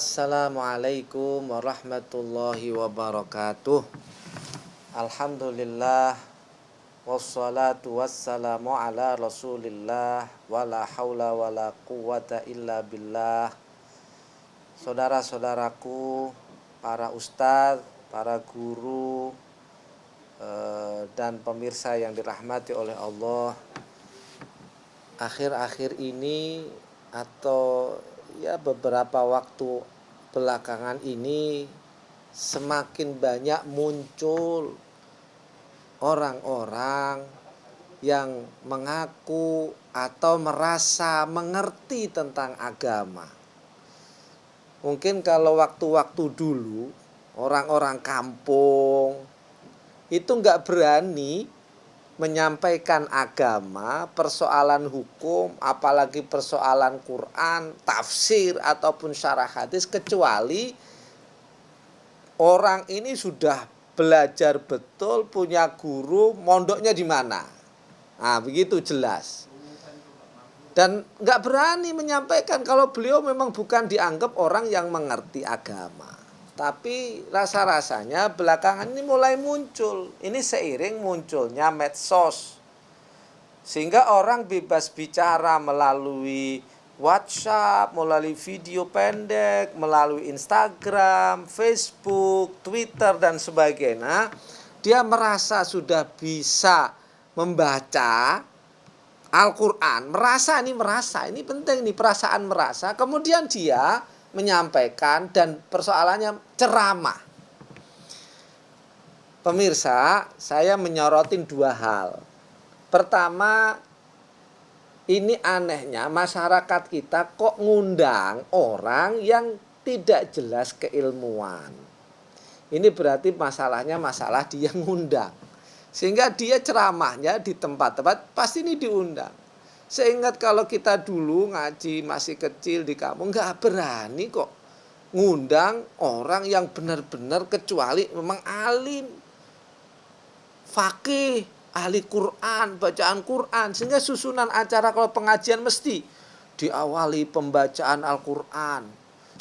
Assalamualaikum warahmatullahi wabarakatuh. Alhamdulillah wassalatu wassalamu ala rasulillah wala haula wala quwata illa billah. Saudara-saudaraku, para ustadz, para guru, dan pemirsa yang dirahmati oleh Allah, akhir-akhir ini atau beberapa waktu belakangan ini semakin banyak muncul orang-orang yang mengaku atau merasa mengerti tentang agama. Mungkin kalau waktu-waktu dulu orang-orang kampung itu nggak berani menyampaikan agama, persoalan hukum, apalagi persoalan Quran, tafsir ataupun syarah hadis, kecuali orang ini sudah belajar betul, punya guru, mondoknya di mana. Nah, begitu jelas. Dan nggak berani menyampaikan kalau beliau memang bukan dianggap orang yang mengerti agama. Tapi rasa-rasanya belakangan ini mulai muncul. Ini seiring munculnya medsos. Sehingga orang bebas bicara melalui WhatsApp, melalui video pendek, melalui Instagram, Facebook, Twitter, dan sebagainya. Dia merasa sudah bisa membaca Al-Quran. Merasa, ini penting nih, perasaan merasa. Kemudian dia menyampaikan dan persoalannya ceramah. Pemirsa, saya menyorotin dua hal. Pertama, ini anehnya masyarakat kita kok ngundang orang yang tidak jelas keilmuan. Ini berarti masalahnya masalah dia ngundang. Sehingga dia ceramahnya di tempat-tempat pasti ini diundang. Seingat kalau kita dulu ngaji masih kecil di kampung, nggak berani kok ngundang orang yang benar-benar kecuali memang alim, faqih, ahli Quran, bacaan Quran. Sehingga susunan acara kalau pengajian mesti diawali pembacaan Al-Quran.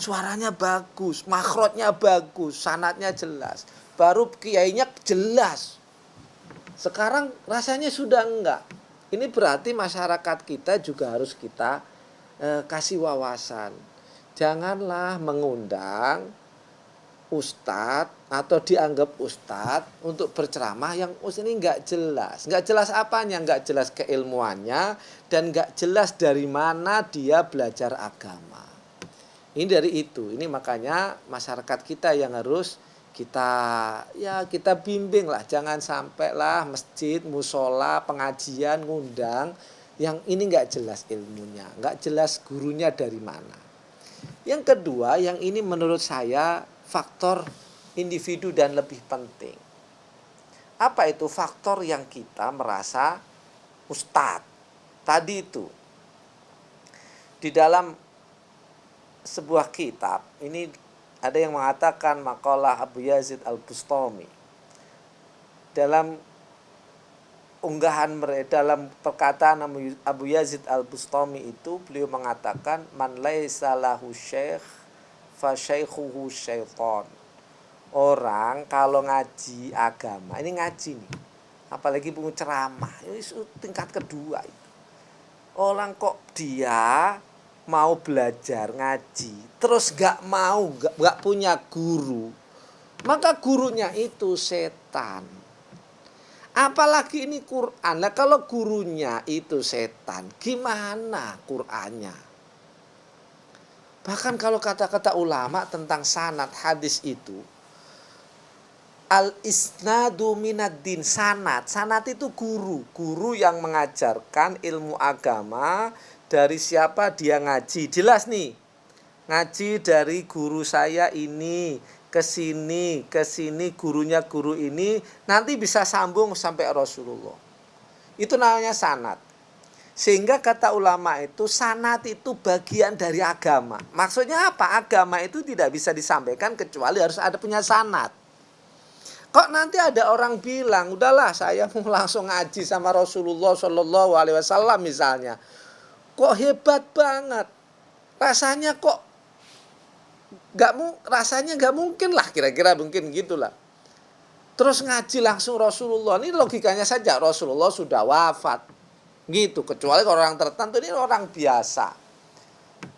Suaranya bagus, makhrajnya bagus, sanadnya jelas. Baru kiainya jelas. Sekarang rasanya sudah enggak. Ini berarti masyarakat kita juga harus kita kasih wawasan. Janganlah mengundang ustadz atau dianggap ustadz untuk berceramah yang ini nggak jelas. Nggak jelas apanya, nggak jelas keilmuannya, dan nggak jelas dari mana dia belajar agama. Ini dari itu. Ini makanya masyarakat kita yang harus kita bimbing lah, jangan sampai lah masjid, musola, pengajian ngundang yang ini nggak jelas ilmunya, nggak jelas gurunya dari mana. Yang kedua, yang ini menurut saya faktor individu dan lebih penting. Apa itu faktor yang kita merasa ustadz? Tadi itu di dalam sebuah kitab ini ada yang mengatakan maqalah Abu Yazid Al-Bustami. Dalam unggahan dalam perkataan Abu Yazid Al-Bustami itu beliau mengatakan man laisa lahu syekh fa syaikhuhu syaitan. Orang kalau ngaji agama, ini ngaji nih, apalagi punya ceramah, ini tingkat kedua itu. Orang kok dia mau belajar ngaji terus gak punya guru, maka gurunya itu setan. Apalagi ini Quran. Nah, kalau gurunya itu setan, gimana Qurannya? Bahkan kalau kata-kata ulama tentang sanad hadis itu, al-isnadu minad-din, sanad itu guru yang mengajarkan ilmu agama. Dari siapa dia ngaji, jelas nih, ngaji dari guru saya ini ke sini gurunya guru ini, nanti bisa sambung sampai Rasulullah. Itu namanya sanad. Sehingga kata ulama itu sanad itu bagian dari agama. Maksudnya apa? Agama itu tidak bisa disampaikan kecuali harus ada punya sanad. Kok nanti ada orang bilang, udahlah saya mau langsung ngaji sama Rasulullah SAW misalnya. Kok hebat banget. Rasanya kok rasanya nggak mungkin lah, kira-kira mungkin gitulah. Terus ngaji langsung Rasulullah, ini logikanya saja Rasulullah sudah wafat gitu, kecuali orang tertentu, ini orang biasa.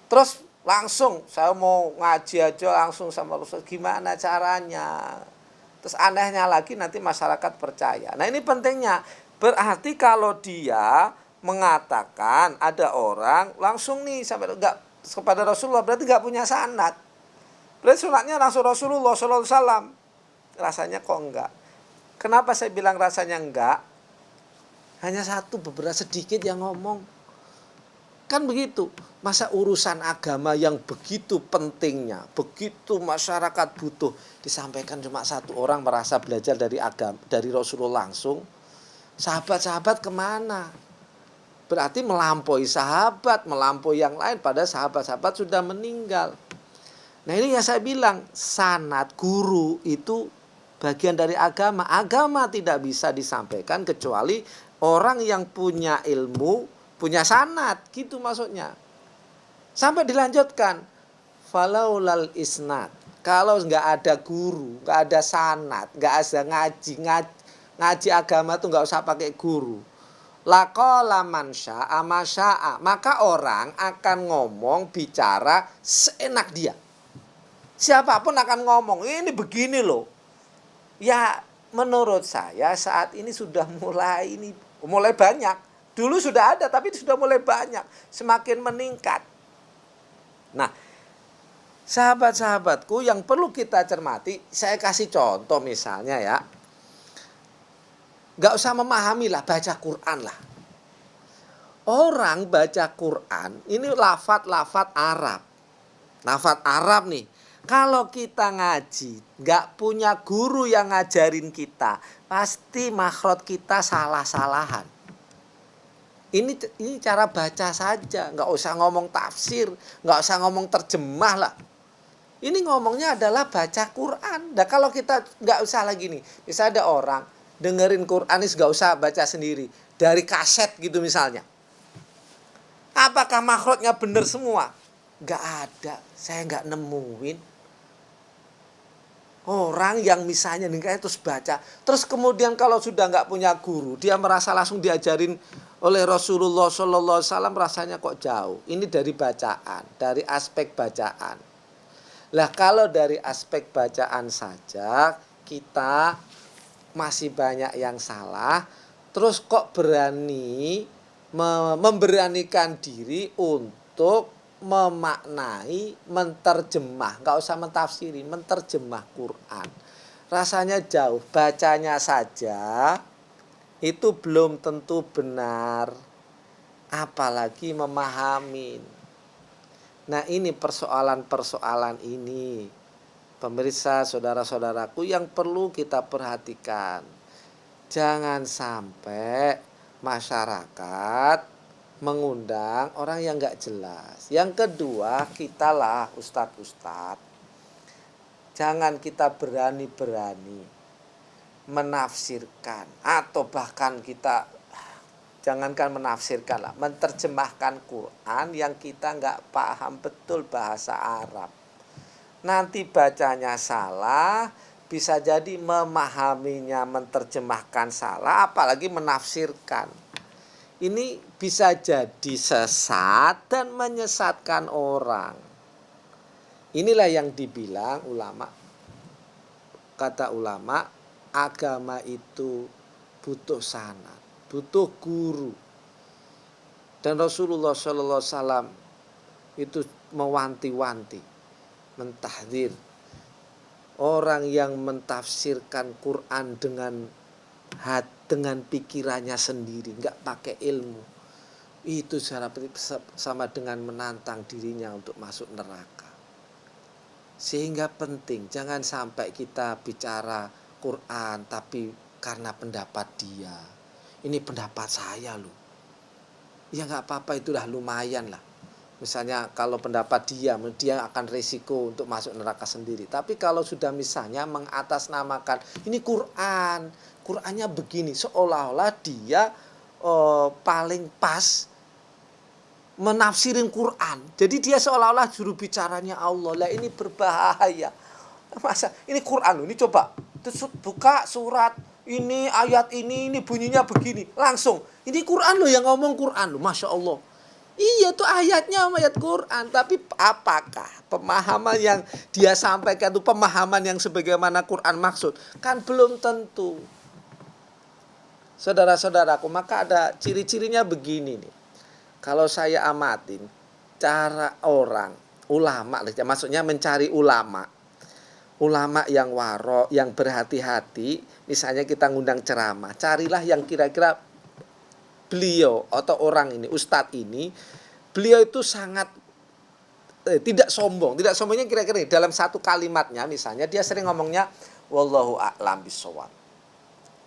Terus langsung saya mau ngaji aja langsung sama Rasul, gimana caranya? Terus anehnya lagi nanti masyarakat percaya. Nah ini pentingnya, berarti kalau dia mengatakan ada orang langsung nih sampai enggak kepada Rasulullah, berarti enggak punya sanad. Berarti sunatnya langsung Rasulullah sallallahu alaihi wasallam. Rasanya kok enggak. Kenapa saya bilang rasanya enggak? Hanya beberapa sedikit yang ngomong. Kan begitu. Masa urusan agama yang begitu pentingnya, begitu masyarakat butuh, disampaikan cuma satu orang merasa belajar dari agama, dari Rasulullah langsung. Sahabat-sahabat kemana? Berarti melampaui sahabat, melampaui yang lain, padahal sahabat-sahabat sudah meninggal. Nah ini yang saya bilang, sanad guru itu bagian dari agama. Agama tidak bisa disampaikan kecuali orang yang punya ilmu, punya sanad, gitu maksudnya. Sampai dilanjutkan, falaulal isnad. Kalau nggak ada guru, nggak ada sanad, nggak ada ngaji agama tuh nggak usah pakai guru. Laqala man syaa ma syaa, maka orang akan ngomong bicara seenak dia. Siapapun akan ngomong, ini begini loh. Ya menurut saya saat ini sudah mulai banyak. Dulu sudah ada tapi sudah mulai banyak, semakin meningkat. Nah, sahabat-sahabatku yang perlu kita cermati, saya kasih contoh misalnya ya. Gak usah memahami lah, baca Quran lah. Orang baca Quran, ini lafadz Arab. Lafadz Arab nih. Kalau kita ngaji, gak punya guru yang ngajarin kita, pasti makhraj kita salah-salahan. Ini cara baca saja, nggak usah ngomong tafsir, nggak usah ngomong terjemah lah. Ini ngomongnya adalah baca Quran. Nah kalau kita nggak usah lagi nih, misalnya ada orang dengerin Quran ini nggak usah baca sendiri, dari kaset gitu misalnya. Apakah makhrajnya benar semua? Nggak ada, saya nggak nemuin. Orang yang misalnya nih terus baca, terus kemudian kalau sudah nggak punya guru, dia merasa langsung diajarin oleh Rasulullah Sallallahu Alaihi Wasallam, rasanya kok jauh. Ini dari bacaan, dari aspek bacaan. Lah kalau dari aspek bacaan saja kita masih banyak yang salah, terus kok berani memberanikan diri untuk memaknai, menterjemah, nggak usah mentafsiri, menterjemah Quran. Rasanya jauh, bacanya saja itu belum tentu benar, apalagi memahami. Nah ini persoalan-persoalan ini, pemirsa, saudara-saudaraku, yang perlu kita perhatikan. Jangan sampai masyarakat mengundang orang yang gak jelas. Yang kedua, kitalah ustadz-ustadz, jangan kita berani-berani menafsirkan, atau bahkan kita jangankan menafsirkan lah, menterjemahkan Quran yang kita nggak paham betul bahasa Arab. Nanti bacanya salah, bisa jadi memahaminya, menterjemahkan salah, apalagi menafsirkan. Ini bisa jadi sesat dan menyesatkan orang. Inilah yang dibilang ulama. Kata ulama, agama itu butuh sanad, butuh guru. Dan Rasulullah Sallallahu Alaihi Wasallam itu mewanti-wanti, mentahdzir orang yang mentafsirkan Quran dengan pikirannya sendiri, nggak pakai ilmu. Itu sama dengan menantang dirinya untuk masuk neraka. Sehingga penting, jangan sampai kita bicara Quran tapi karena pendapat dia. Ini pendapat saya loh. Ya nggak apa-apa, itulah lumayan lah. Misalnya kalau pendapat dia akan resiko untuk masuk neraka sendiri. Tapi kalau sudah misalnya mengatasnamakan ini Qurannya begini, seolah-olah dia paling pas menafsirin Quran. Jadi dia seolah-olah juru bicaranya Allah. Lah ini berbahaya. Masa ini Quran, ini coba buka surat ini, ayat ini bunyinya begini. Langsung, ini Quran loh yang ngomong Quran loh, Masya Allah. Iya tuh ayatnya ayat Quran. Tapi apakah pemahaman yang dia sampaikan itu pemahaman yang sebagaimana Quran maksud? Kan belum tentu. Saudara-saudaraku, maka ada ciri-cirinya begini nih. Kalau saya amatin cara orang, ulama, maksudnya mencari ulama yang waro, yang berhati-hati. Misalnya kita ngundang ceramah, carilah yang kira-kira beliau atau orang ini, ustadz ini, beliau itu sangat tidak sombong. Tidak sombongnya kira-kira dalam satu kalimatnya, misalnya dia sering ngomongnya wallahu a'lam bishawab.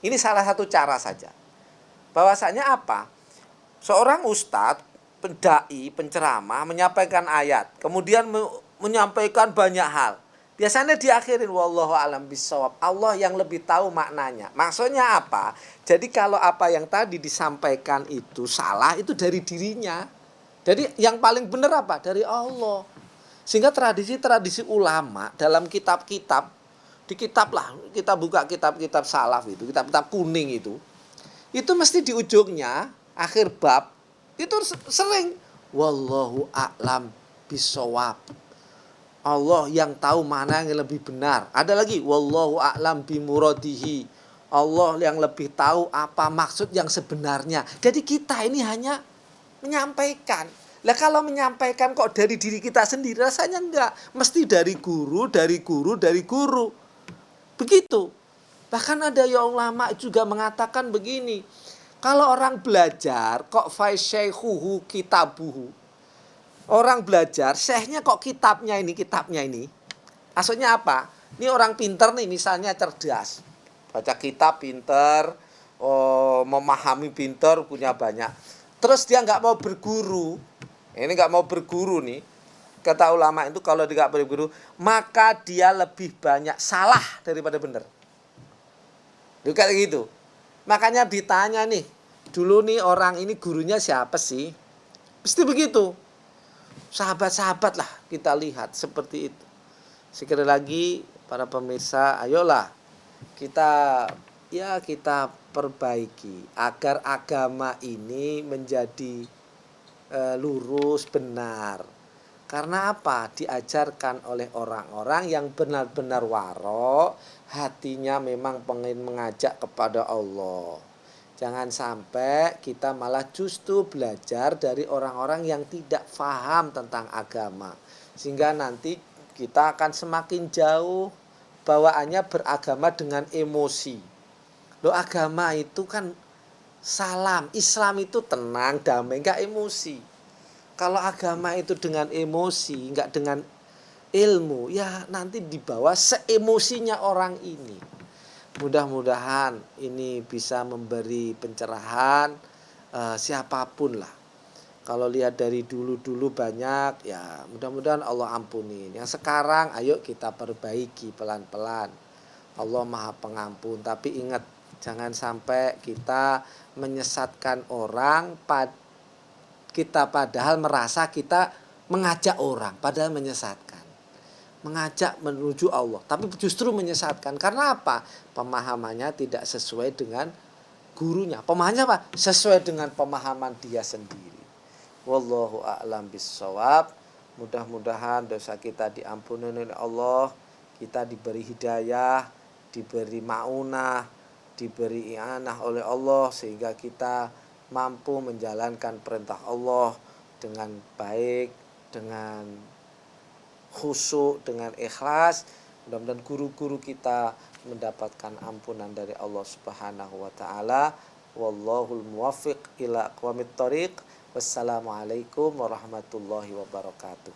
Ini salah satu cara saja. Bahwasanya apa? Seorang ustadz, pendai, penceramah menyampaikan ayat, kemudian menyampaikan banyak hal. Biasanya diakhirin wallahu a'lam bishawab. Allah yang lebih tahu maknanya. Maksudnya apa? Jadi kalau apa yang tadi disampaikan itu salah, itu dari dirinya. Jadi yang paling benar apa? Dari Allah. Sehingga tradisi-tradisi ulama dalam kitab-kitab, di kitab lah, kita buka kitab-kitab salaf itu, kitab-kitab kuning itu mesti di ujungnya, akhir bab, itu sering wallahu a'lam bishawab. Allah yang tahu mana yang lebih benar. Ada lagi wallahu a'lam bimuradihi. Allah yang lebih tahu apa maksud yang sebenarnya. Jadi kita ini hanya menyampaikan. Lah kalau menyampaikan kok dari diri kita sendiri, rasanya enggak. Mesti dari guru, dari guru, dari guru. Begitu. Bahkan ada ya ulama juga mengatakan begini. Kalau orang belajar kok faisyaikhuhu kitabuhu. Orang belajar, syekhnya kok kitabnya ini. Maksudnya apa? Ini orang pinter nih, misalnya cerdas. Baca kitab pinter, memahami pinter, punya banyak. Terus dia nggak mau berguru. Ini nggak mau berguru nih. Kata ulama itu kalau dia nggak berguru, maka dia lebih banyak salah daripada benar. Kayak gitu. Makanya ditanya nih, dulu nih orang ini gurunya siapa sih? Pasti begitu. Sahabat-sahabat lah kita lihat seperti itu. Sekali lagi para pemirsa, ayolah kita perbaiki agar agama ini menjadi lurus, benar. Karena apa? Diajarkan oleh orang-orang yang benar-benar waro, hatinya memang pengen mengajak kepada Allah. Jangan sampai kita malah justru belajar dari orang-orang yang tidak paham tentang agama. Sehingga nanti kita akan semakin jauh bawaannya beragama dengan emosi. Loh, agama itu kan salam, Islam itu tenang, damai, enggak emosi. Kalau agama itu dengan emosi, enggak dengan ilmu, ya nanti dibawa seemosinya orang ini. Mudah-mudahan ini bisa memberi pencerahan siapapun lah. Kalau lihat dari dulu-dulu banyak, ya mudah-mudahan Allah ampuni. Yang sekarang ayo kita perbaiki pelan-pelan. Allah Maha Pengampun. Tapi ingat, jangan sampai kita menyesatkan orang, kita padahal merasa kita mengajak orang, padahal menyesatkan. Mengajak menuju Allah, tapi justru menyesatkan. Karena apa? Pemahamannya tidak sesuai dengan gurunya. Pemahamannya apa? Sesuai dengan pemahaman dia sendiri. Wallahu a'lam bishawab. Mudah-mudahan dosa kita diampuni oleh Allah, kita diberi hidayah, diberi maunah, diberi i'anah oleh Allah, sehingga kita mampu menjalankan perintah Allah dengan baik, dengan khusyuk, dengan ikhlas. Mudah-mudahan guru-guru kita mendapatkan ampunan dari Allah Subhanahu wa taala. Wallahul muwaffiq ila aqwamit thoriq. Wassalamualaikum warahmatullahi wabarakatuh.